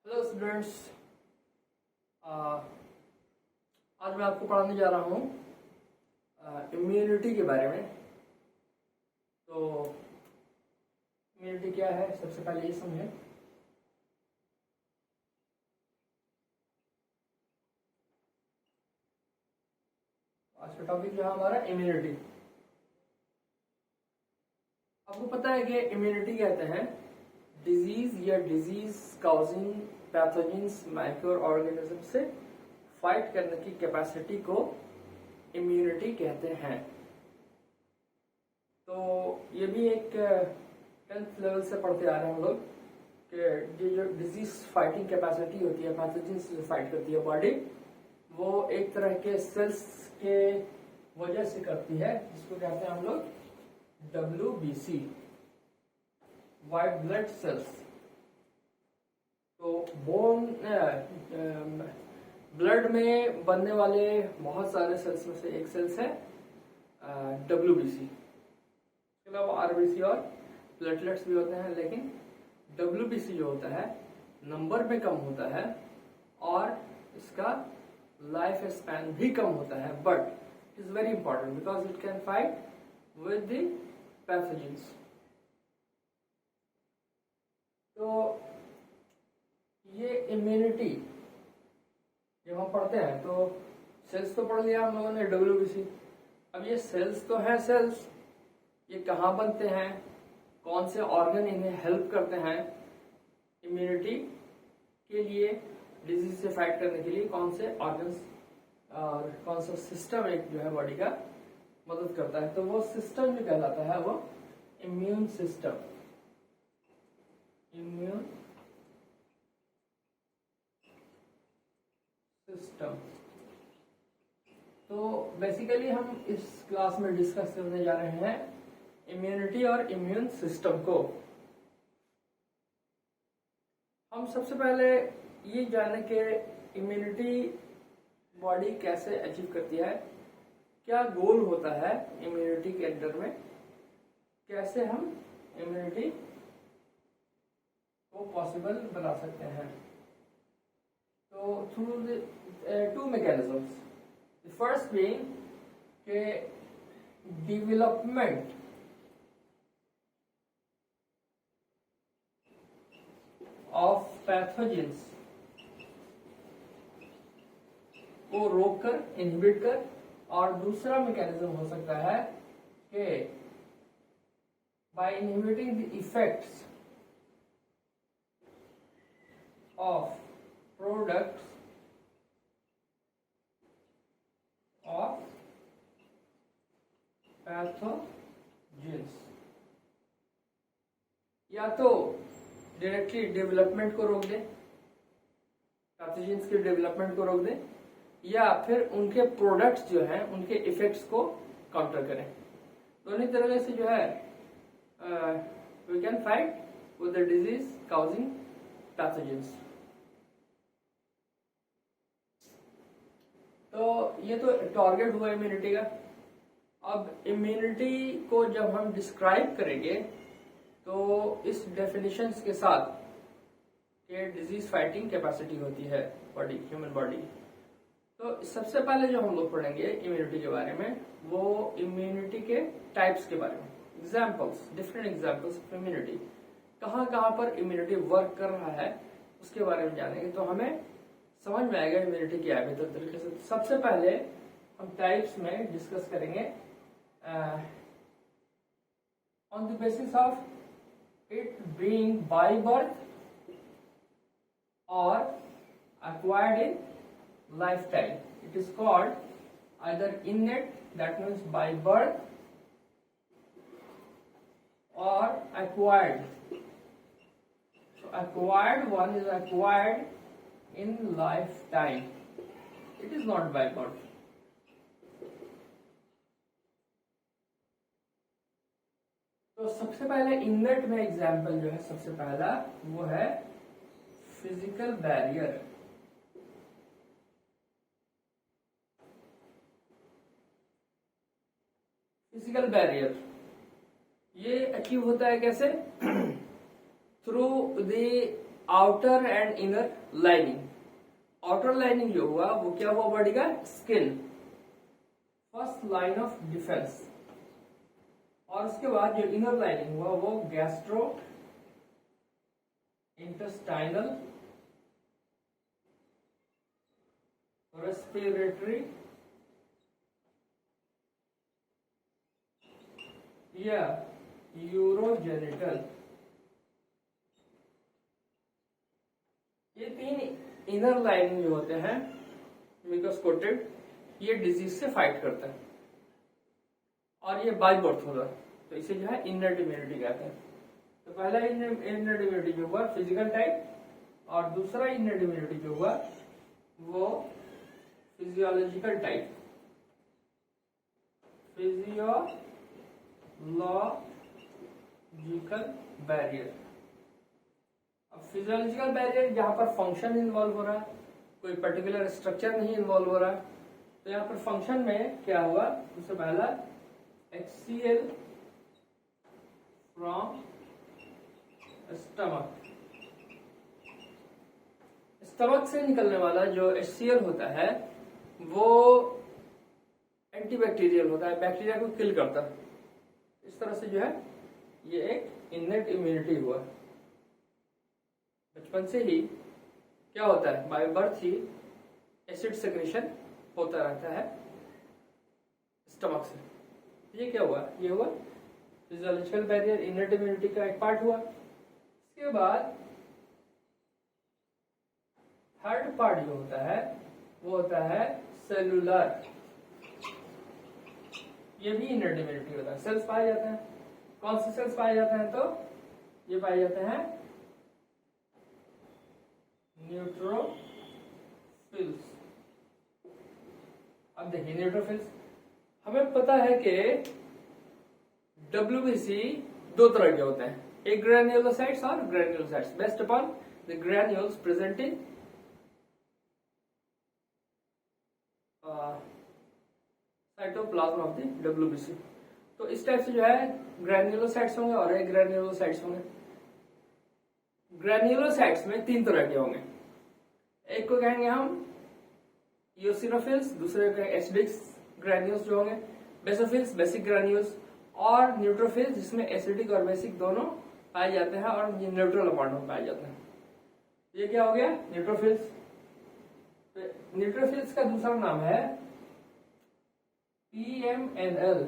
Hello students, आज मैं आपको पढ़ाने जा रहा हूँ इम्यूनिटी के बारे में। तो इम्यूनिटी क्या है, सबसे पहले ये समझें। आज का टॉपिक जो है हमारा इम्यूनिटी। आपको पता है कि इम्यूनिटी कहते हैं डिजीज या disease causing pathogens micro organism से फाइट करने की कैपेसिटी को इम्यूनिटी कहते हैं। तो ये भी एक 10th लेवल से पढ़ते आ रहे हैं हम लोग कि जो डिजीज फाइटिंग कैपेसिटी होती है, पैथोजेंस जो फाइट करती है बॉडी, वो एक तरह के सेल्स के वजह से करती है, जिसको कहते हैं हम लोग WBC, व्हाइट ब्लड सेल्स। तो बोन ब्लड में बनने वाले बहुत सारे सेल्स में से एक सेल्स है WBC। इसके अलावा RBC और प्लेटलेट्स भी होते हैं, लेकिन WBC जो होता है नंबर में कम होता है और इसका लाइफ स्पैन भी कम होता है, but it is very important because it can fight with the pathogens. तो ये इम्यूनिटी जब हम पढ़ते हैं तो सेल्स तो पढ़ लिया हम लोगों ने WBC। अब ये सेल्स तो है सेल्स, ये कहाँ बनते हैं, कौन से ऑर्गन इन्हें हेल्प करते हैं इम्यूनिटी के लिए, डिजीज से फाइट करने के लिए कौन से ऑर्गन्स और कौन सा सिस्टम एक जो है बॉडी का मदद करता है। तो वो सिस्टम जो कहलाता है वो इम्यून सिस्टम। Immune system. तो बेसिकली हम इस क्लास में डिस्कस करने जा रहे हैं इम्यूनिटी और इम्यून सिस्टम को। हम सबसे पहले ये जाने के इम्यूनिटी बॉडी कैसे अचीव करती है, क्या गोल होता है इम्यूनिटी के अंदर में, कैसे हम इम्यूनिटी को पॉसिबल बना सकते हैं। तो through the two mechanisms, the first being के डेवलपमेंट ऑफ पैथोजेंस को रोककर, इनहिबिट कर, और दूसरा मैकेनिज्म हो सकता है कि by inhibiting the effects of products of pathogens, या तो डायरेक्टली डेवलपमेंट को रोक दे, पैथोजेंस के डेवलपमेंट को रोक दे, या फिर उनके प्रोडक्ट्स जो हैं उनके इफेक्ट्स को काउंटर करें। दोनों तरह से जो है we can fight with the disease causing pathogens. तो ये तो टारगेट हुआ इम्यूनिटी का। अब इम्यूनिटी को जब हम डिस्क्राइब करेंगे तो इस डेफिनेशंस के साथ कि डिजीज फाइटिंग कैपेसिटी होती है बॉडी, ह्यूमन बॉडी। तो सबसे पहले जो हम लोग पढ़ेंगे इम्यूनिटी के बारे में, वो इम्यूनिटी के टाइप्स के बारे में, examples, different examples of immunity, कहाँ कहाँ पर इम्यूनिटी वर्क कर रहा है उसके बारे में जानेंगे तो हमें समझ में आएगा इम्यूनिटी क्या है बेहतर तरीके से। सबसे पहले हम टाइप्स में डिस्कस करेंगे on the basis of it being by birth और acquired in lifetime. It is called either innate, that means by birth, or acquired. So acquired one is acquired in lifetime. It is not by birth. तो सबसे पहले innate में example जो है सबसे पहला वो है फिजिकल बैरियर। फिजिकल बैरियर ये अचीव होता है कैसे? Through the outer and inner lining. Outer lining जो हुआ वो क्या हुआ बॉडी का? Skin, first line of defence. और उसके बाद जो इनर लाइनिंग हुआ वो गैस्ट्रो इंटेस्टाइनल रेस्पिरेटरी या यूरोजेनिटल। ये तीन इनर लाइनिंग जो होते हैं म्यूकस कोटेड, ये डिजीज से फाइट करता है और ये बाई बर्थ होता है, तो इसे जो है इनर इम्यूनिटी कहते हैं। तो पहला इनर इम्यूनिटी जो हुआ फिजिकल टाइप, और दूसरा इनर इम्यूनिटी जो हुआ वो फिजियोलॉजिकल टाइप, फिजियोलॉजिकल बैरियर। अब फिजियोलॉजिकल बैरियर जहां पर फंक्शन इन्वॉल्व हो रहा है, कोई पर्टिकुलर स्ट्रक्चर नहीं इन्वॉल्व हो रहा है, तो यहाँ पर फंक्शन में क्या हुआ? सबसे पहला HCl फ्रॉम स्टमक। स्टमक से निकलने वाला जो HCl होता है वो एंटीबैक्टीरियल होता है, बैक्टीरिया को किल करता है। इस तरह से जो है ये एक इननेट इम्यूनिटी हुआ। बचपन से ही क्या होता है? By birth he acid secretion होता रहता है स्टमक से। ये क्या हुआ? ये हुआ फिजियोलॉजिकल बैरियर, इननेट इम्यूनिटी का एक पार्ट हुआ। इसके बाद थर्ड पार्ट जो होता है वो होता है सेलुलर। ये भी इननेट इम्यूनिटी होता है। सेल्स पाए जाते हैं। कौन से सेल्स पाए जाते हैं? तो ये पाए जाते हैं न्यूट्रोफिल्स। अब देखिए न्यूट्रोफिल्स, हमें पता है कि WBC दो तरह के होते हैं, एक ग्रेन्युलोसाइट्स और granulocytes, based upon the granules present in cytoplasm of the WBC। तो इस टाइप से जो है ग्रेन्युलोसाइट्स होंगे और एक ग्रेन्युलोसाइट्स होंगे। ग्रेन्युलोसाइट्स में तीन तरह के होंगे, एक को कहेंगे हम ईओसिनोफिल्स, दूसरे को एसिडिक ग्रेन्यूल्स जो होंगे, बेसोफिल्स बेसिक ग्रेन्यूल्स, और न्यूट्रोफिल्स जिसमें एसिडिक और बेसिक दोनों पाए जाते हैं और न्यूट्रल अमाउंट में पाए जाते हैं। ये क्या हो गया? न्यूट्रोफिल्स। तो न्यूट्रोफिल्स का दूसरा नाम है PMNL।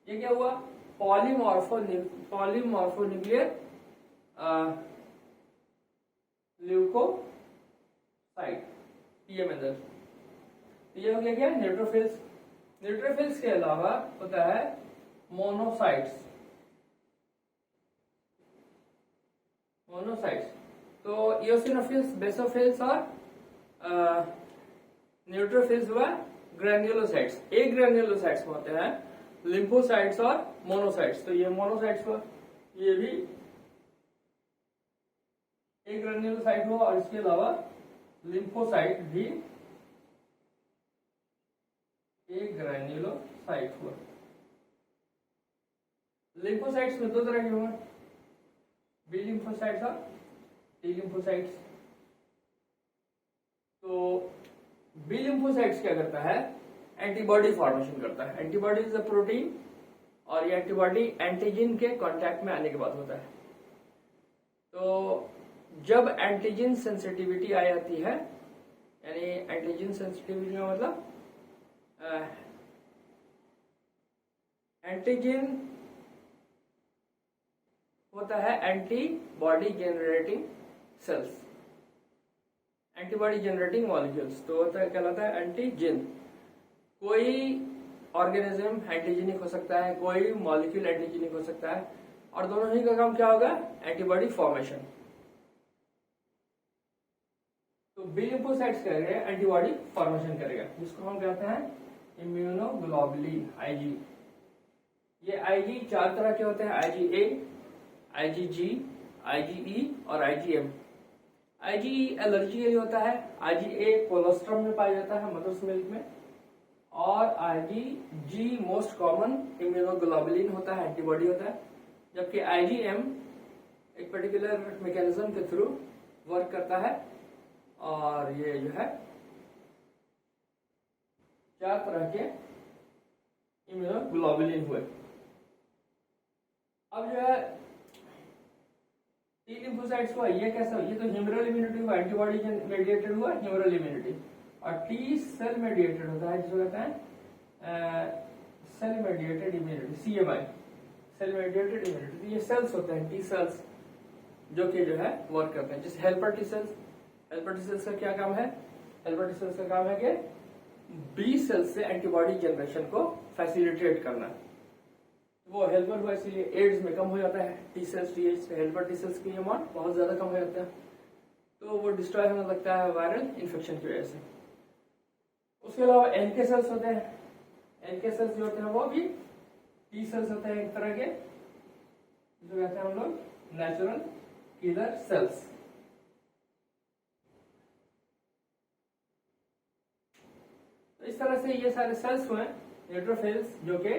ये क्या हुआ? Polymorphonuclear leucocyte, PMNL। ये हो गया क्या? न्यूट्रोफिल्स। न्यूट्रोफिल्स के अलावा होता है मोनोसाइट्स। तो इओसिनोफिल्स, बेसोफिल्स और न्यूट्रोफिल्स हुआ ग्रेन्युलोसाइट्स। एक ग्रेन्युलोसाइट्स में होते हैं लिम्फोसाइट्स और मोनोसाइट्स। तो ये मोनोसाइट्स हुआ, ये भी एक ग्रेन्युलोसाइट हुआ, और इसके अलावा लिम्फोसाइट भी एक ग्रेन्युलोसाइट हुआ। लिम्फोसाइट्स में दो तरह के हुए, बी लिम्फोसाइट्स और टी लिम्फोसाइट्स। तो बी लिम्फोसाइट्स क्या करता है? एंटीबॉडी फॉर्मेशन करता है। एंटीबॉडी इज अ प्रोटीन, और ये एंटीबॉडी एंटीजन के कांटेक्ट में आने के बाद होता है। तो जब एंटीजन सेंसिटिविटी आ जाती है, यानी एंटीजन सेंसिटिविटी का मतलब एंटीजन होता है antibody generating cells, antibody generating molecules. तो होता है, कहलाता है एंटीजन। कोई ऑर्गेनिज्म एंटीजेनिक हो सकता है, कोई मॉलिक्यूल एंटीजेनिक हो सकता है, और दोनों ही का काम क्या होगा? Antibody formation. तो बी लिम्फोसाइट्स करेगा एंटीबॉडी फॉर्मेशन करेगा, जिसको हम कहते हैं इम्यूनोग्लोबुलिन, IG। ये IG चार तरह के होते हैं, IgA, IgG, IgE और IgM। IgE एलर्जी के लिए होता है, IgA कोलोस्ट्रम में पाया जाता है, मदर्स मिल्क में, और IgG मोस्ट कॉमन इम्यूनोग्लोबुलिन होता है, एंटीबॉडी होता है, जबकि IgM एक पर्टिकुलर मैकेनिज्म के थ्रू वर्क करता है। और ये जो है 4 तरह के इम्यूनोग्लोबुलिन हुए। अब जो है टी लिम्फोसाइट्स हुआ, ये कैसा, ये तो ह्यूमरल इम्यूनिटी हुआ, एंटीबॉडी मेडिएटेड हुआ ह्यूमरल इम्यूनिटी। और टी सेल मेडिएटेड होता है जिसको कहते हैं cell mediated immunity, CMI, cell mediated immunity. ये सेल्स होते हैं टी सेल्स जो कि जो है वर्क करते हैं। जैसे helper T cells, helper T cells का क्या काम है? हेल्पर टी सेल्स का काम है कि बी सेल्स से एंटीबॉडी जनरेशन को फैसिलिटेट करना। वो हेल्पर हुआ, इसलिए एड्स में कम हो जाता है T cells, helper T cells की अमाउंट बहुत ज्यादा कम हो जाता है, तो वो डिस्ट्रॉय होने लगता है वायरल इन्फेक्शन की वजह से। उसके अलावा एनके सेल्स होते हैं। एनके सेल्स जो होते हैं वो भी टी सेल्स होते हैं एक तरह के, जो कहते हैं हम लोग नेचुरल किलर सेल्स। तो इस तरह से ये सारे सेल्स हुए। न्यूट्रोफिल्स जो कि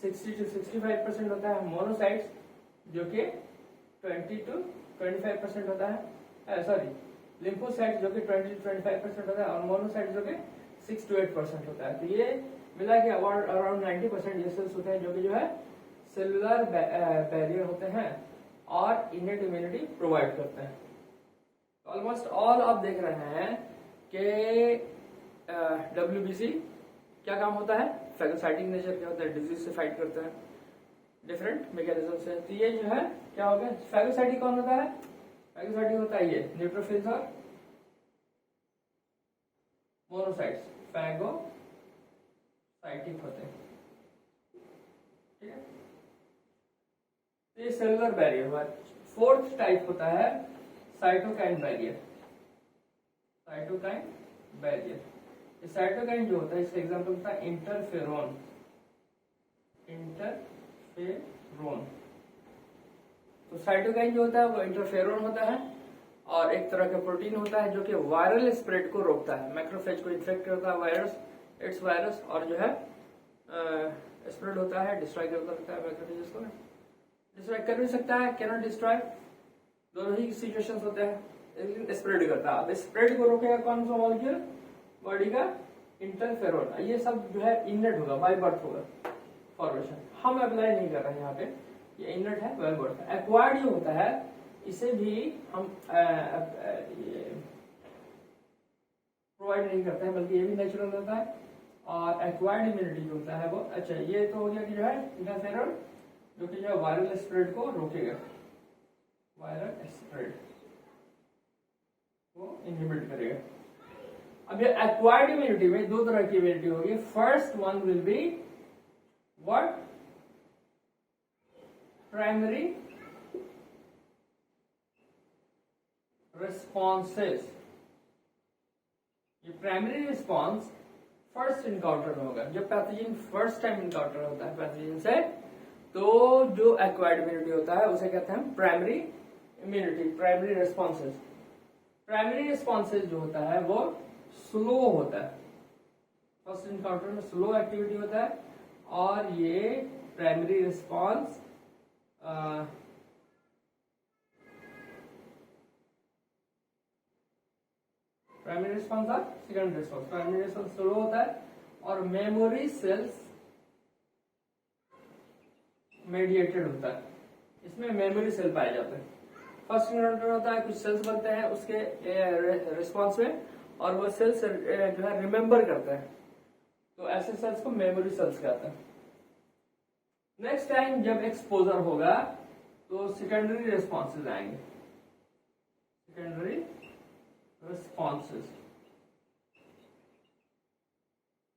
60 to 65% होता है, मोनोसाइट्स जो कि 20 to 25% होता है, सॉरी लिम्फोसाइट्स जो कि 20 to 25% होता है, और मोनोसाइट्स जो कि 6 to 8% होता है। तो ये मिला के अराउंड 90% ये सेल्स होते हैं जो कि जो है सेलुलर बैरियर होते हैं और इनेट इम्यूनिटी प्रोवाइड करते हैं। ऑलमोस्ट ऑल आप देख रहे हैं कि WBC क्या काम होता है? फैगोसाइटिक नेचर क्या होता है, डिजीज से फाइट करता है डिफरेंट मैकेनिज्म से। तो ये जो है क्या हो गया, फैगोसाइटिक कौन होता है? फैगोसाइटिक होता है ये न्यूट्रोफिल्स और मोनोसाइट्स, फैगोसाइटिक होते हैं, ठीक है। तो ये सेलुलर बैरियर हुआ। फोर्थ टाइप होता है cytokine barrier. Cytokine barrier, cytokine जो होता है इसका एग्जांपल होता है इंटरफेरोन। इंटरफेरोन, तो साइटोकाइन जो होता है वो इंटरफेरोन होता है और एक तरह का प्रोटीन होता है जो कि वायरल स्प्रेड को रोकता है। मैक्रोफेज को इन्फेक्ट करता है वायरस, एड्स वायरस, और जो है स्प्रेड होता है, डिस्ट्रॉय करता रहता है। मैक्रोफेजेस को डिस्ट्रॉय कर भी सकता है, कैनॉट डिस्ट्रॉय, दोनों ही सिचुएशंस होते हैं, लेकिन स्प्रेड करता है। अब स्प्रेड को रोकेगा कौन सा मॉलिक्यूल? बॉडी का इंटरफेरोन। ये सब जो है इननेट होगा, बाय बर्थ होगा फॉर्मेशन, हम अप्लाई नहीं कर रहे हैं यहाँ पे, ये इननेट है, बाय बर्थ है। एक्वायर्ड जो होता है इसे भी हम प्रोवाइड नहीं करते हैं, बल्कि ये भी नेचुरल होता है। और एक्वायर्ड इम्यूनिटी जो होता है वो, अच्छा ये तो हो गया कि जो है इंटरफेरोन जो कि जो है वायरल स्प्रेड को रोकेगा, वायरल स्प्रेड को इनहिबिट करेगा। अब ये एक्वायर्ड इम्यूनिटी में दो तरह की इम्यूनिटी होगी। First one will be what? Primary responses. ये प्राइमरी रिस्पॉन्स फर्स्ट इनकाउंटर में होगा, जब पैथोजन फर्स्ट टाइम इनकाउंटर होता है पैथोजन से, तो जो एक्वायर्ड इम्यूनिटी होता है उसे कहते हैं primary immunity, primary responses. Primary responses जो होता है वो स्लो होता है, फर्स्ट इनकाउंटर में स्लो एक्टिविटी होता है, और ये प्राइमरी रिस्पॉन्स प्राइमरी रिस्पॉन्स और secondary response. Primary response slow होता है और मेमोरी सेल्स मेडिएटेड होता है, इसमें मेमोरी सेल पाए जाते हैं। फर्स्ट इनकाउंटर होता है, कुछ सेल्स बनते हैं उसके रिस्पॉन्स में, और वो सेल्स जो है रिमेम्बर करते हैं, तो ऐसे सेल्स को मेमोरी सेल्स कहते हैं। नेक्स्ट टाइम जब एक्सपोजर होगा तो सेकेंडरी रिस्पॉन्सेज आएंगे, सेकेंडरी रिस्पॉन्सेज,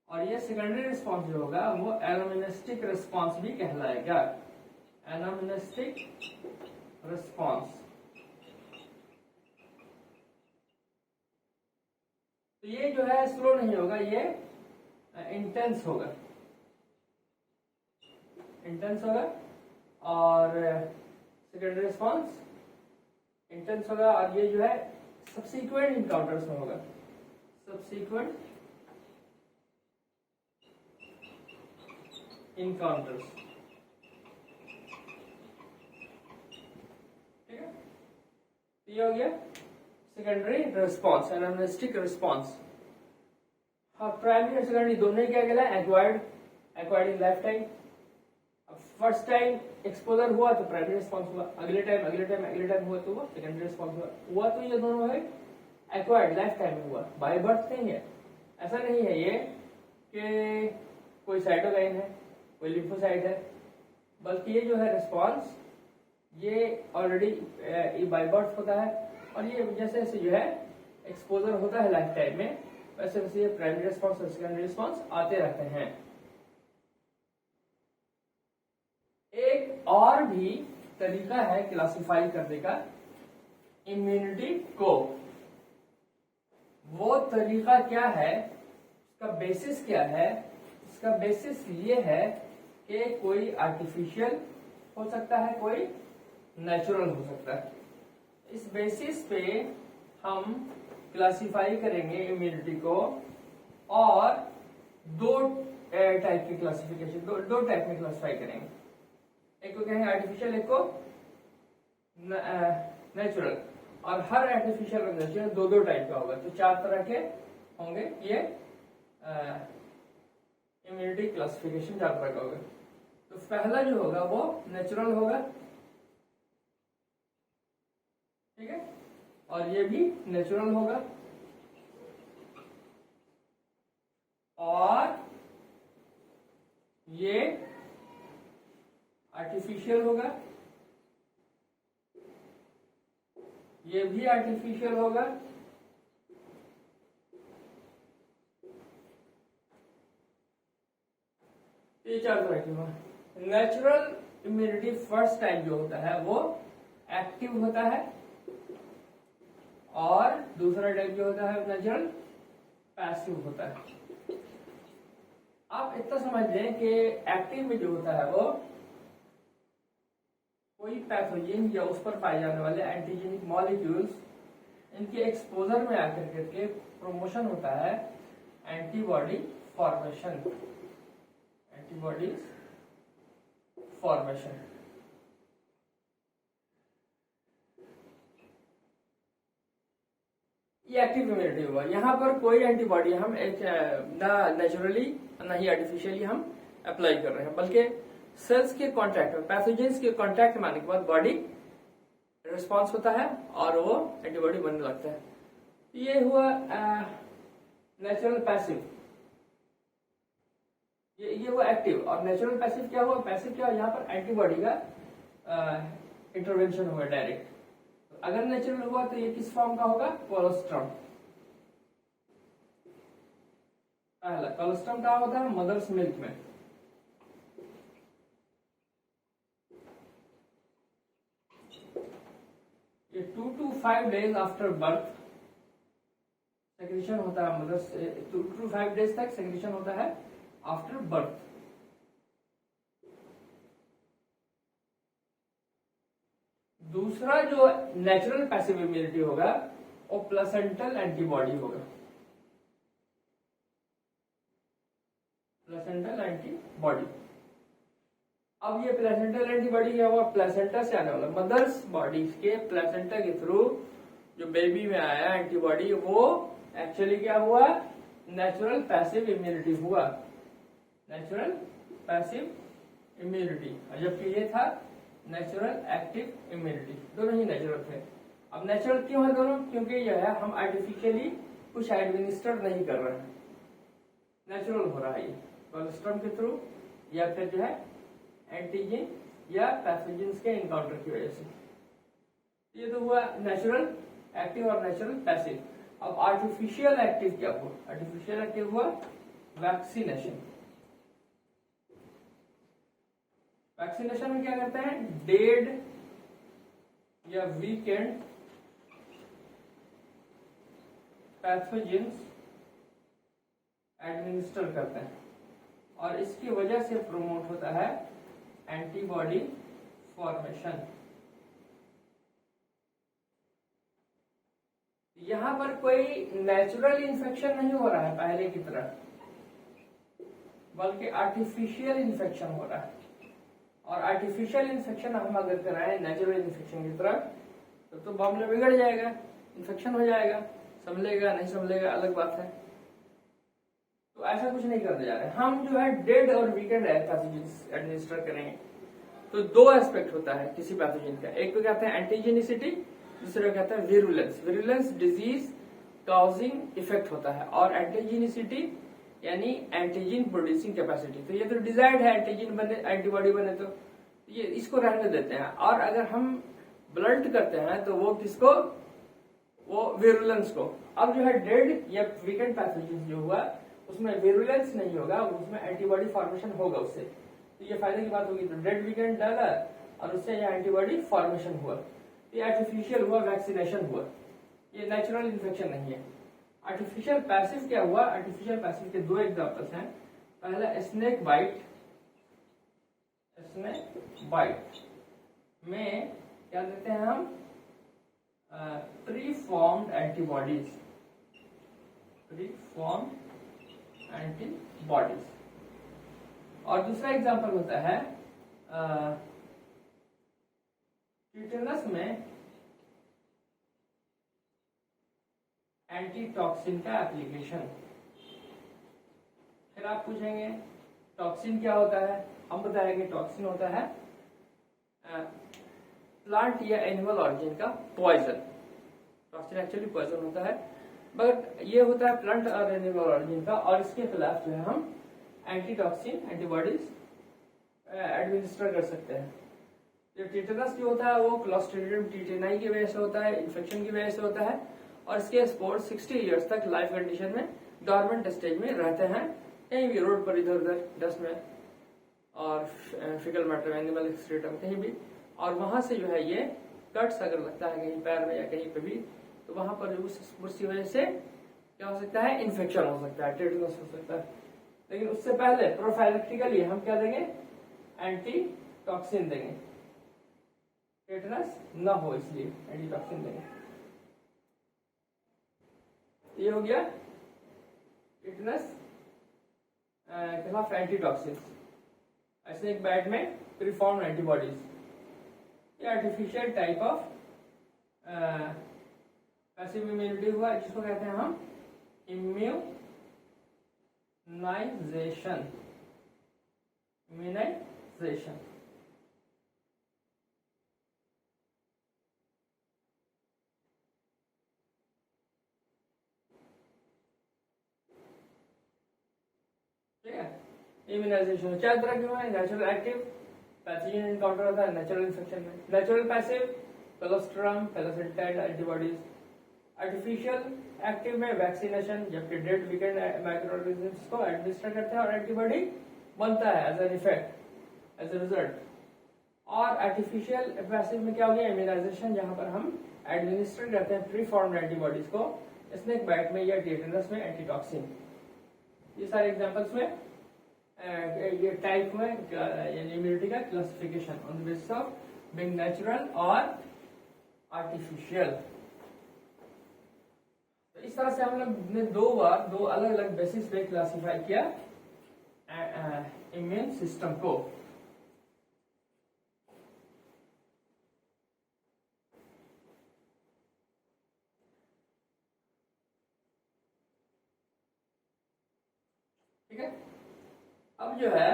और ये सेकेंडरी रिस्पॉन्स जो होगा वो एनामिनेस्टिक रिस्पॉन्स भी कहलाएगा, एनामिनेस्टिक रिस्पॉन्स। तो ये जो है स्लो नहीं होगा, ये इंटेंस होगा, इंटेंस होगा, और सेकेंडरी रिस्पॉन्स इंटेंस होगा, और ये जो है सबसीक्वेंट इनकाउंटर्स में होगा, सबसीक्वेंट इनकाउंटर्स, ठीक है। ये हो गया सेकेंडरी रिस्पॉन्स, एनालिस्टिक रिस्पॉन्स। हाँ, प्राइमरी और सेकेंडरी दोनों क्या कहलाए? Acquired in life time. अब फर्स्ट टाइम एक्सपोजर हुआ तो प्राइमरी रिस्पॉन्स हुआ, अगले टाइम हुआ तो वो सेकेंडरी रिस्पॉन्स हुआ तो ये दोनों है एक्वायर्ड, लाइफ टाइम में हुआ, बाय बर्थ नहीं है। ऐसा नहीं है ये कि कोई साइटोकाइन है, कोई लिम्फोसाइट है, बल्कि ये जो है रिस्पॉन्स ये ऑलरेडी बाय बर्थ होता है, और ये जैसे जैसे जो है एक्सपोजर होता है लाइफ टाइम में, वैसे वैसे ये प्राइमरी रिस्पॉन्स और सेकेंडरी रिस्पॉन्स आते रहते हैं। एक और भी तरीका है क्लासिफाई करने का इम्यूनिटी को। वो तरीका क्या है, उसका बेसिस क्या है? इसका बेसिस ये है कि कोई आर्टिफिशियल हो सकता है, कोई नेचुरल हो सकता है। इस बेसिस पे हम क्लासिफाई करेंगे इम्यूनिटी को, और दो टाइप की क्लासिफिकेशन, दो टाइप में क्लासिफाई करेंगे। एक को कहेंगे आर्टिफिशियल, एक को नेचुरल। और हर आर्टिफिशियल और नेचुरल दो टाइप का होगा, तो 4 तरह के होंगे ये इम्यूनिटी क्लासिफिकेशन 4 तरह का होगा। तो पहला जो होगा वो नेचुरल होगा, ठीक है, और ये भी नेचुरल होगा। और ये आर्टिफिशियल होगा, ये भी आर्टिफिशियल होगा, ये 4 तरह की होगा। नेचुरल इम्यूनिटी फर्स्ट टाइप जो होता है वो एक्टिव होता है, और दूसरा टाइप जो होता है नेचुरल पैसिव होता है। आप इतना समझ लें कि एक्टिव में जो होता है वो कोई पैथोजन या उस पर पाए जाने वाले एंटीजेनिक मॉलिक्यूल्स, इनके एक्सपोजर में आकर करके प्रमोशन होता है एंटीबॉडी फॉर्मेशन, एंटीबॉडीज फॉर्मेशन। ये एक्टिव इम्यूनिटी हुआ। यहाँ पर कोई एंटीबॉडी हम ना नेचुरली ना ही आर्टिफिशियली हम अप्लाई कर रहे हैं, बल्कि सेल्स के कांटेक्ट में, पैथोजेंस के कांटेक्ट में आने के बाद बॉडी रिस्पॉन्स होता है और वो एंटीबॉडी बनने लगता है। ये हुआ नेचुरल पैसिव, ये हुआ एक्टिव। और नेचुरल पैसिव क्या हुआ? पैसिव क्या हुआ? यहाँ पर एंटीबॉडी का इंटरवेंशन हुआ डायरेक्ट। अगर नेचुरल हुआ तो ये किस फॉर्म का होगा? कोलोस्ट्रम। पहला कोलोस्ट्रम कहाँ होता है? मदर्स मिल्क में। ये 2 to 5 days after birth secretion होता है, मदर्स 2 to 5 days तक सेक्रेशन होता है आफ्टर बर्थ। दूसरा जो नेचुरल पैसिव इम्यूनिटी होगा वो प्लेसेंटल एंटीबॉडी होगा, प्लेसेंटल एंटीबॉडी। अब ये प्लेसेंटल एंटीबॉडी क्या हुआ? प्लेसेंटा से आने वाला, मदर्स बॉडी के प्लेसेंटा के थ्रू जो बेबी में आया एंटीबॉडी, वो एक्चुअली क्या हुआ? नेचुरल पैसिव इम्यूनिटी हुआ, नेचुरल पैसिव इम्यूनिटी। जबकि ये था नेचुरल एक्टिव इम्यूनिटी, दोनों ही नेचुरल थे। अब नेचुरल क्यों है दोनों? क्योंकि यह है हम आर्टिफिशियली कुछ एडमिनिस्टर नहीं कर रहे हैं, नेचुरल हो रहा है ये कोलोस्ट्रम के थ्रू या फिर जो है एंटीजन या पैथोजेंस के इनकाउंटर की वजह से। ये तो हुआ नेचुरल एक्टिव और नेचुरल पैसिव। अब आर्टिफिशियल एक्टिव क्या हुआ? आर्टिफिशियल एक्टिव हुआ वैक्सीनेशन। वैक्सीनेशन में क्या करते हैं? डेड या वीकेंड पैथोजेंस एडमिनिस्टर करते हैं, और इसकी वजह से प्रमोट होता है एंटीबॉडी फॉर्मेशन। यहां पर कोई नेचुरल इन्फेक्शन नहीं हो रहा है पहले की तरह, बल्कि आर्टिफिशियल इन्फेक्शन हो रहा है। और आर्टिफिशियल इन्फेक्शन हम अगर कराएं नेचुरल इन्फेक्शन की तरह, तो मामला बिगड़ जाएगा, इन्फेक्शन हो जाएगा। संभलेगा नहीं संभलेगा अलग बात है। तो ऐसा कुछ नहीं करने जा रहे हम। जो है डेड और वीकेंड पैथोजेन एडमिनिस्टर करेंगे। तो दो एस्पेक्ट होता है किसी पैथोजेन का, एक तो कहते हैं एंटीजेनिसिटी, दूसरा कहता है virulence. Virulence disease causing effect होता है, और एंटीजेनिसिटी यानी एंटीजन प्रोड्यूसिंग कैपेसिटी। तो ये तो डिजायर्ड है, एंटीजन बने, एंटीबॉडी बने, तो ये इसको रहने देते हैं। और अगर हम ब्लंट करते हैं तो वो किसको, वो विरुलेंस को। अब जो है डेड या वीकेंड पैथोजेन जो हुआ उसमें विरुलेंस नहीं होगा, उसमें एंटीबॉडी फॉर्मेशन होगा उससे। तो ये फायदे की बात होगी। तो डेड वीकेंड डाला और उससे यह एंटीबॉडी फॉर्मेशन हुआ, ये आर्टिफिशियल हुआ, वैक्सीनेशन हुआ, ये नेचुरल इन्फेक्शन नहीं है। आर्टिफिशियल पैसिव क्या हुआ, आर्टिफिशियल पैसिव के दो एग्जांपल्स हैं। पहला स्नेक बाइट, स्नेक बाइट में क्या देते हैं हम, pre formed antibodies, pre formed antibodies. और दूसरा एग्जांपल होता है टिटेनस में एंटीटॉक्सिन का एप्लीकेशन। फिर आप पूछेंगे टॉक्सिन क्या होता है, हम बताएंगे टॉक्सिन होता है प्लांट या एनिमल ऑरिजिन का पॉइजन। टॉक्सिन एक्चुअली पॉइजन होता है, बट ये होता है प्लांट और एनिमल ऑरिजिन का, और इसके खिलाफ जो है हम एंटीटॉक्सिन एंटीबॉडीज एडमिनिस्टर कर सकते हैं। जो टिटेनस जो होता है वो क्लॉस्ट्रिडियम टिटेनाई की वजह से होता है, इन्फेक्शन की वजह से होता है, और इसके स्पोर्स 60 इयर्स तक लाइफ कंडीशन में डॉर्मेंट स्टेज में रहते हैं, कहीं भी रोड पर इधर उधर डस्ट में और फिकल मैटर एनिमल एक्सक्रीटम कहीं भी। और वहां से जो है ये कट्स अगर लगता है कहीं पैर में या कहीं पे भी, तो वहां पर जो उसकी वजह से क्या हो सकता है, इन्फेक्शन हो सकता है, टिटेनस हो सकता है। लेकिन उससे पहले प्रोफाइलेक्टिकली हम क्या देंगे, एंटी टॉक्सिन देंगे, टिटेनस न हो इसलिए एंटी टॉक्सिन देंगे। ये हो गया टिटेनस के खिलाफ एंटीटॉक्सिन। ऐसे एक बैट में प्रीफॉर्म्ड एंटीबॉडीज, ये artificial type of passive immunity हुआ, जिसको कहते हैं हम इम्यूनाइजेशन। इम्यूनाइजेशन ठीक है। इम्यूनाइजेशन चार तरह के हुए, नेचुरल एक्टिव, पैथोजन एनकाउंटर होता है नेचुरल इन्फेक्शन में, नेचुरल पैसिव, कोलोस्ट्रम, पेलोसिटाइड एंटीबॉडीज। आर्टिफिशियल एक्टिव में वैक्सीनेशन, जबकि डेड वीकेंड माइक्रो ऑर्गेनिजम्स को एडमिनिस्टर करते हैं और एंटीबॉडी बनता है as an effect, as a result. और आर्टिफिशियल पैसिव में क्या हो गया, इम्यूनाइजेशन, जहां पर हम एडमिनिस्टर करते हैं प्री फॉर्म्ड एंटीबॉडीज को, स्नेक बाइट में या टिटेनस में एंटीटॉक्सिन। ये सारे एग्जांपल्स में ये टाइप में इम्यूनिटी का classification on the basis of being natural और आर्टिफिशियल। तो इस तरह से हम लोग ने दो अलग अलग बेसिस पे क्लासिफाई किया इम्यून सिस्टम को। ठीक है। अब जो है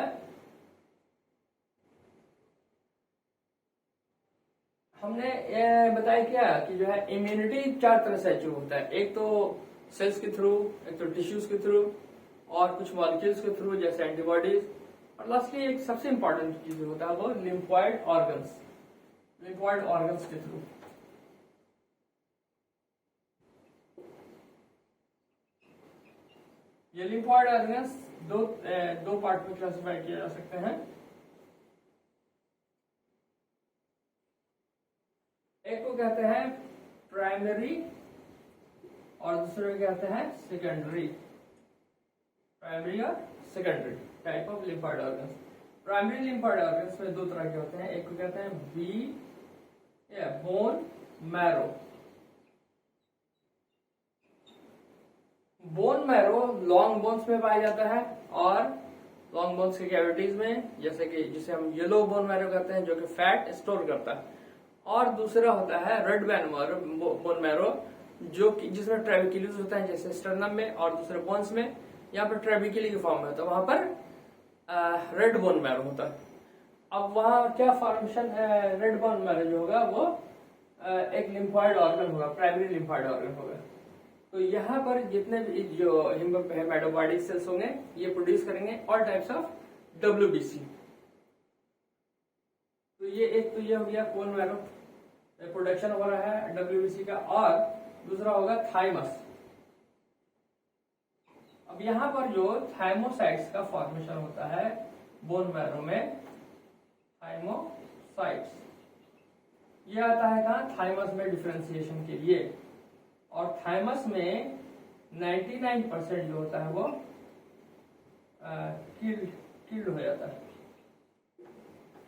हमने ये बताया क्या कि जो है इम्यूनिटी चार तरह से अचीव होता है। एक तो सेल्स के थ्रू, एक तो टिश्यूज के थ्रू, और कुछ मॉलिक्यूल्स के थ्रू जैसे एंटीबॉडीज, और लास्टली एक सबसे इंपॉर्टेंट चीज होता है वो लिम्फॉइड ऑर्गन्स, लिम्फॉइड ऑर्गन्स के थ्रू। ये लिम्फॉइड ऑर्गन्स दो पार्ट में क्लासिफाई किए जा सकते हैं। एक को कहते हैं प्राइमरी और दूसरे को कहते हैं सेकेंडरी। प्राइमरी और secondary type of lymphoid organs. Primary lymphoid organs में दो तरह के होते हैं, एक को कहते हैं bone marrow. Bone marrow long bones में पाया जाता है, और लॉन्ग बोन्स के कैविटीज में, जैसे कि जिसे हम येलो बोन मैरो कहते हैं जो कि फैट स्टोर करता है, और दूसरा होता है रेड बोन मैरो, जो कि जिसमें ट्रेबिक्यूल्स होता है जैसे स्टर्नम में, और दूसरे बोन्स में यहाँ पर ट्रेबिक्यूली की फॉर्म में होता है, वहां पर रेड बोन मैरो होता है। अब वहां क्या फॉर्मेशन है, रेड बोन मैरो जो होगा वो एक लिम्फॉइड ऑर्गन होगा, प्राइमरी लिम्फॉइड ऑर्गन होगा। तो यहाँ पर जितने भी जो हेमाटोपॉयटिक सेल्स होंगे ये प्रोड्यूस करेंगे ऑल टाइप्स ऑफ WBC। तो ये एक तो ये हो गया बोन मैरो प्रोडक्शन हो रहा है WBC का, और दूसरा होगा थाइमस। अब यहाँ पर जो थाइमोसाइट्स का फॉर्मेशन होता है बोन मैरो में, थाइमोसाइट्स ये आता है कहाँ, थाइमस में डिफरेंशिएशन के लिए। और थाइमस में 99% जो होता है वो किल्ड हो जाता है,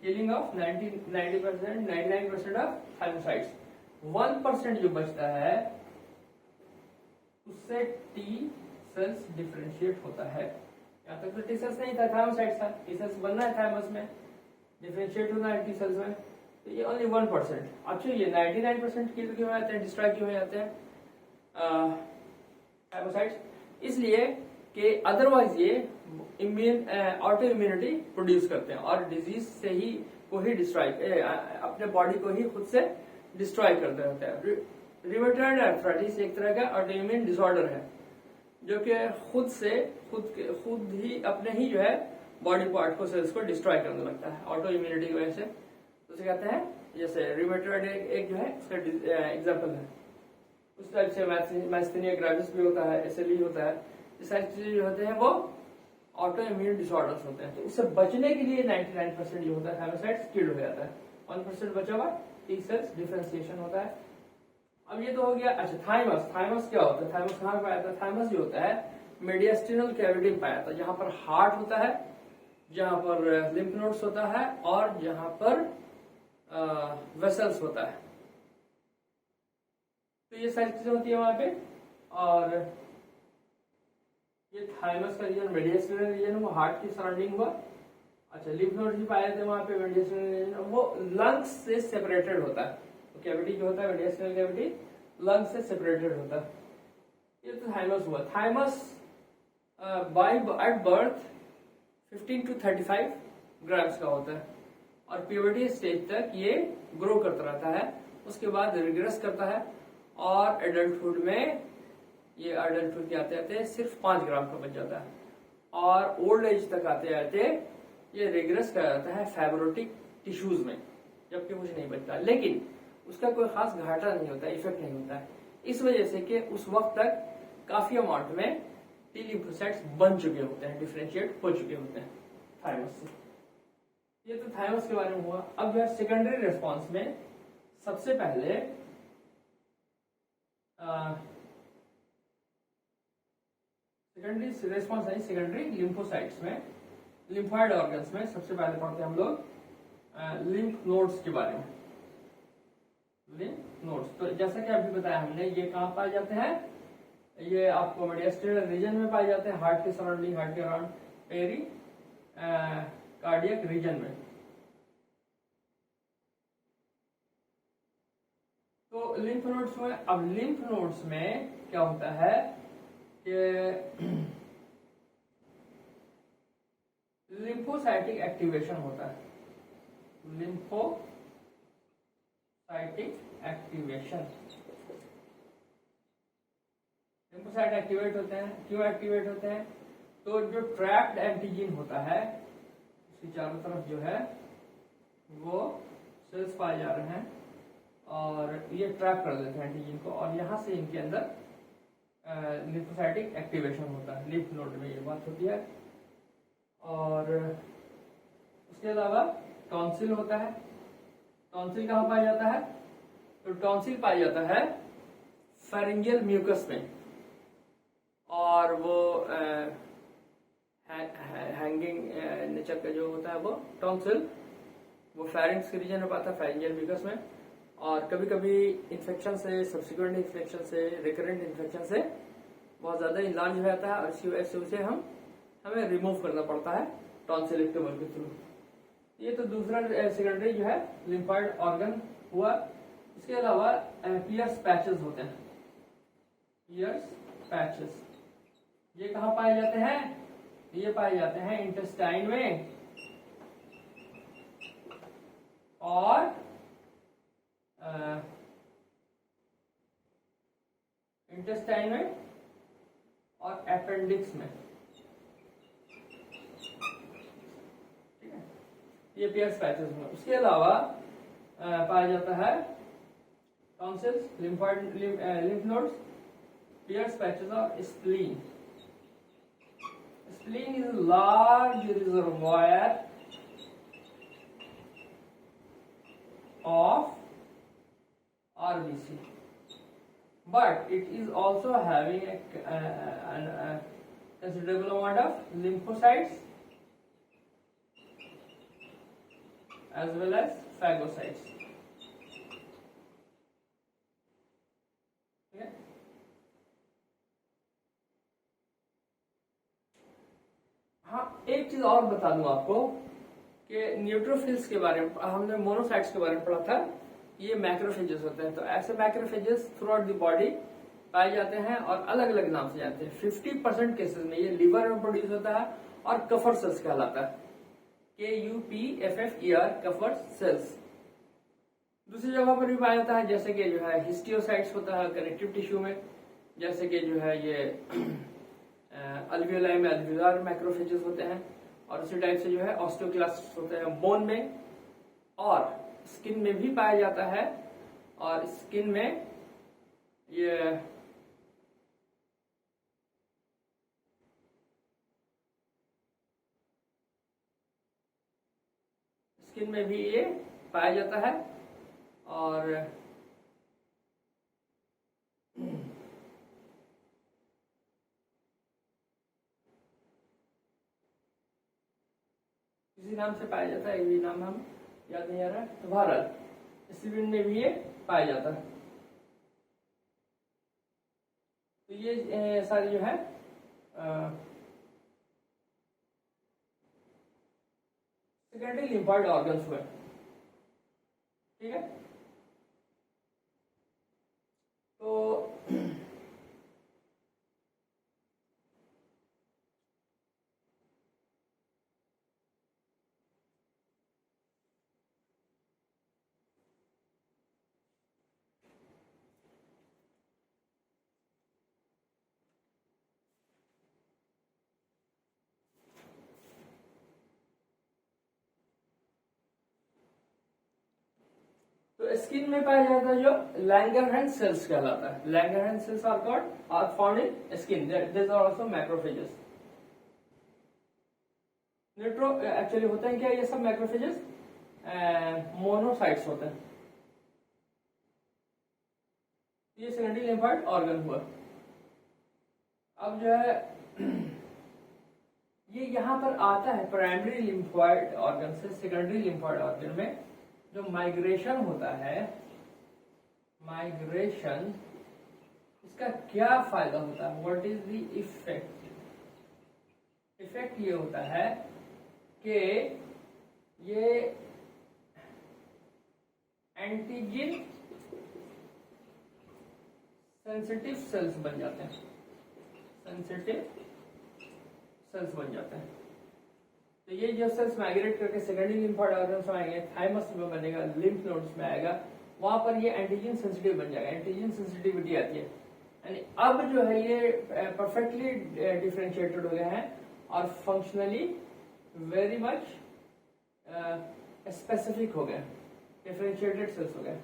किलिंग ऑफ 99% ऑफ थाइमोसाइट्स। 1% जो बचता है उससे टी सेल्स डिफरेंशिएट होता है। यहाँ तक तो टी सेल्स नहीं था, थाइमोसाइट्स था, टी सेल्स बनना है थाइमस में, डिफरेंशिएट होना है टी सेल्स में, तो ये ओनली 1%। अच्छा ये 99% किल क्यों हो जाते हैं, डिस्ट्रॉय क्यों हो जाते हैं थाइमोसाइट्स, इसलिए कि अदरवाइज ये ऑटो इम्यूनिटी प्रोड्यूस करते हैं और डिजीज से ही को ही डिस्ट्रॉय, अपने बॉडी को ही खुद से डिस्ट्रॉय करते रहते हैं। रिमेटॉइड आर्थराइटिस एक तरह का ऑटो इम्यून डिसऑर्डर है जो कि खुद ही अपने ही जो है बॉडी पार्ट को, सेल्स को डिस्ट्रॉय करने लगता है ऑटो इम्यूनिटी की वजह से। तो उसे कहते हैं, जैसे रिमेटॉइड एक जो है उसका एग्जाम्पल है, उस टाइप से माइस्थेनिया ग्रेविस भी होता है, SLE होता है, ये सारी चीजें जो होते हैं वो ऑटो इम्यून डिसऑर्डर्स होते हैं। तो इससे बचने के लिए 99% जो होता है थाइमोसाइट्स किल्ड हो जाता है, 1% बचा हुआ टी सेल्स डिफरेंशिएशन होता है। अब ये तो हो गया। अच्छा थाइमस क्या होता है, थाइमस कहाँ पाया जाता है, थाइमस जो होता है मीडियस्टिनल कैविटी में पाया जाता है, जहां पर हार्ट होता है, जहां पर लिम्फ नोड्स होता है, और जहां पर वेसल्स होता है। तो ये सारी चीजें होती है वहां पे। और ये थाइमस का रीजन मीडियस्टिनल रीजन, वो हार्ट की सराउंडिंग हुआ। अच्छा लिम्फ नोड भी पाए जाते हैं वहां पे मीडियस्टिनल रीजन, वो लंग्स से सेपरेटेड होता है। तो कैविटी जो होता है मीडियस्टिनल कैविटी लंग्स से सेपरेटेड होता है। ये तो थाइमस हुआ। Thymus by at birth 15 to 35 grams का होता है और प्यूबर्टी स्टेज तक ये ग्रो करता रहता है, उसके बाद रिग्रेस करता है और एडल्टहुड में ये एडल्टहुड के आते आते सिर्फ 5 ग्राम का बच जाता है, और ओल्ड एज तक आते आते ये रिग्रेस कर जाता है फाइब्रोटिक टिश्यूज में, जबकि कुछ नहीं बचता। लेकिन उसका कोई खास घाटा नहीं होता, इफेक्ट नहीं होता है, इस वजह से कि उस वक्त तक काफी अमाउंट में टी लिम्फोसाइट्स बन चुके होते हैं, डिफरेंशिएट हो चुके होते हैं थाइमस से। ये तो थाइमस के बारे में हुआ। अब जो है सेकेंडरी रिस्पॉन्स में सबसे पहले सेकेंडरी रिस्पॉन्स नहीं, सेकेंडरी लिम्फोसाइट्स में, लिम्फॉइड ऑर्गन्स में सबसे पहले पढ़ते हैं हम लोग लिम्फ नोड्स के बारे में। लिम्फ नोड्स तो जैसा कि अभी बताया हमने, ये कहाँ पाए जाते हैं, ये आपको मीडियस्टिनल रीजन में पाए जाते हैं, हार्ट के सराउंडिंग, हार्ट के अराउंड, पेरी कार्डियक रीजन में। तो लिम्फ नोड्स में, अब लिम्फ नोड्स में क्या होता है कि लिम्फोसाइटिक एक्टिवेशन होता है, लिम्फोसाइटिक एक्टिवेशन। लिम्फोसाइट एक्टिवेट होते हैं, क्यों एक्टिवेट होते हैं, तो जो ट्रैप्ड एंटीजन होता है उसकी चारों तरफ जो है वो सेल्स पाए जा रहे हैं और ये ट्रैप कर देते हैं एंटीजन को, और यहाँ से इनके अंदर लिम्फोसाइटिक एक्टिवेशन होता है। लिम्फ नोड में ये बात होती है। और उसके अलावा टॉन्सिल होता है। टॉन्सिल कहाँ पाया जाता है, तो टॉन्सिल पाया जाता है फेरिंजियल म्यूकस में, और वो हैंगिंग नेचर का जो होता है वो टॉन्सिल, वो फेरिंग्स के रीजन में पाता है, फेरिंजियल म्यूकस में। और कभी कभी इन्फेक्शन से, सब्सिक्वेंट इन्फेक्शन से, रिकरेंट इन्फेक्शन से बहुत ज्यादा इलाज हो जाता है और इसी वजह से उसे हमें रिमूव करना पड़ता है टॉन्सिलेक्टोमी के थ्रू। ये तो दूसरा सेकेंडरी जो है लिम्फॉइड ऑर्गन हुआ। इसके अलावा पियर्स पैचेस होते हैं, पियर्स पैचेस ये कहाँ पाए जाते हैं? ये पाए जाते हैं इंटेस्टाइन में और इंटेस्टाइन में और अपेंडिक्स में, ठीक है, ये पियर्स पैचेस में। उसके अलावा पाया जाता है tonsils, lymph nodes, Peyer's patches और spleen. Spleen is a large reservoir of RBC, but it is also having a considerable amount of lymphocytes as well as phagocytes. Okay? हाँ, एक चीज और बता दूं आपको कि न्यूट्रोफिल्स के बारे में हमने मोनोसाइट्स के बारे में पढ़ा था। ये मैक्रोफेजेस होते हैं, तो ऐसे macrophages through out the body पाए जाते हैं और अलग अलग नाम से जाते हैं। 50% केसेस में ये लिवर में प्रोड्यूस होता है और कफर सेल्स कहलाता है, KUPFFER, कफर सेल्स। दूसरी जगह पर भी पाया जाता है, जैसे कि जो है हिस्टियोसाइट्स होता है कनेक्टिव टिश्यू में, जैसे कि जो है ये अल्वियोलाई में अल्वियोलार मैक्रोफेजेस होते हैं, और उसी टाइप से जो है ऑस्टियोक्लास्ट होते हैं बोन में, और स्किन में भी पाया जाता है। और स्किन में ये स्किन में भी ये पाया जाता है। और इसी नाम से पाया जाता है, ये नाम हम याद नहीं आ रहा है, तो भारत स्वीडन में भी ये पाया जाता है। तो ये सारी जो है सेकेंडरी लिम्फॉइड ऑर्गन्स हुए, ठीक है। तो स्किन में पाया जाता है जो लैंगरहैंस सेल्स कहलाता है। Langerhans cells are called are found in skin, this are also macrophages. न्यूट्रो एक्चुअली होते हैं क्या ये सब मैक्रोफेजेस? मोनोसाइट्स होते हैं। ये सेकेंडरी लिम्फॉइड ऑर्गन हुआ। अब जो है ये यहां पर आता है प्राइमरी लिम्फॉइड ऑर्गन से सेकेंडरी लिम्फॉइड ऑर्गन में जो माइग्रेशन होता है। माइग्रेशन, इसका क्या फायदा होता है? What is the effect? Effect ये होता है कि ये एंटीजन सेंसिटिव सेल्स बन जाते हैं, सेंसिटिव सेल्स बन जाते हैं। तो ये जो सेल्स माइग्रेट करके सेकेंडरी लिम्फॉइड ऑर्गन्स में आएंगे, थाइमस में बनेगा, लिम्फ नोड्स में आएगा, वहां पर ये एंटीजन सेंसिटिव बन जाएगा। एंटीजन सेंसिटिविटी आती है, यानी अब जो है ये परफेक्टली डिफरेंशिएटेड हो गए हैं और फंक्शनली वेरी मच स्पेसिफिक हो गए, डिफरेंशिएटेड सेल्स हो गए।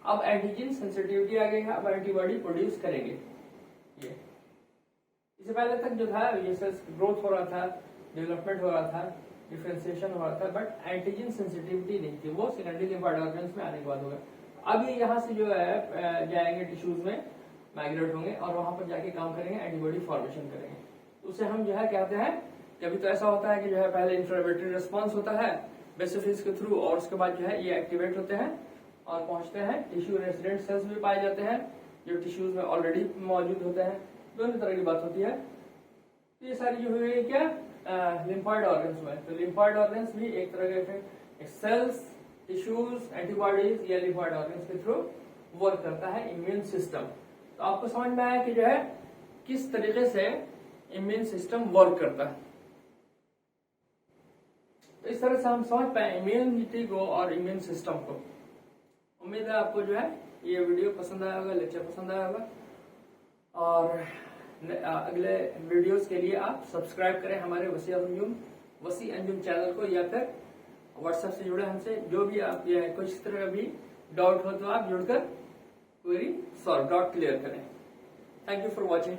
अब एंटीजन सेंसिटिविटी आ गई है, अब एंटीबॉडी प्रोड्यूस करेंगे। ये इससे पहले तक जो था ये सेल्स ग्रोथ हो रहा था, डेवलपमेंट हो रहा था, डिफरेंशिएशन हो रहा था, बट एंटीजन सेंसिटिविटी नहीं थी। वो सेकेंडरी लिम्फॉइड ऑर्गन्स में आने के बाद होगा। अब ये यहाँ से जो है जाएंगे टिश्यूज में, माइग्रेट होंगे और वहां पर जाके काम करेंगे, एंटीबॉडी फॉर्मेशन करेंगे। उसे हम जो है कहते हैं, कभी तो ऐसा होता है कि जो है पहले इंफ्लेमेटरी रिस्पॉन्स होता है बेसिफिल्स के थ्रू, और उसके बाद जो है ये एक्टिवेट होते हैं और पहुंचते हैं। टिश्यू रेसिडेंट सेल्स भी पाए जाते हैं जो टिश्यूज में ऑलरेडी मौजूद होते हैं। दोनों तरह की बात होती है। ये सारी जो हुई है क्या लिम्फॉइड ऑर्गन्स में। तो लिम्फॉइड ऑर्गन्स भी एक तरह के सेल्स टिश्यूज, एंटीबॉडीज या लिम्फोइड ऑर्गन्स के थ्रू वर्क करता है इम्यून सिस्टम। तो आपको समझ में आया कि जो है किस तरीके से इम्यून सिस्टम वर्क करता है। तो इस तरह से हम समझ पाए इम्यूनिटी को और इम्यून सिस्टम को। उम्मीद है आपको जो है ये वीडियो पसंद आया होगा, लेक्चर पसंद आया होगा, और अगले वीडियोस के लिए आप सब्सक्राइब करें हमारे वसी अंजुम चैनल को, या फिर व्हाट्सएप से जुड़े हमसे। जो भी आप कुछ तरह का भी डाउट हो तो आप जुड़कर क्वेरी सॉल्व, डाउट क्लियर करें। Thank you for watching.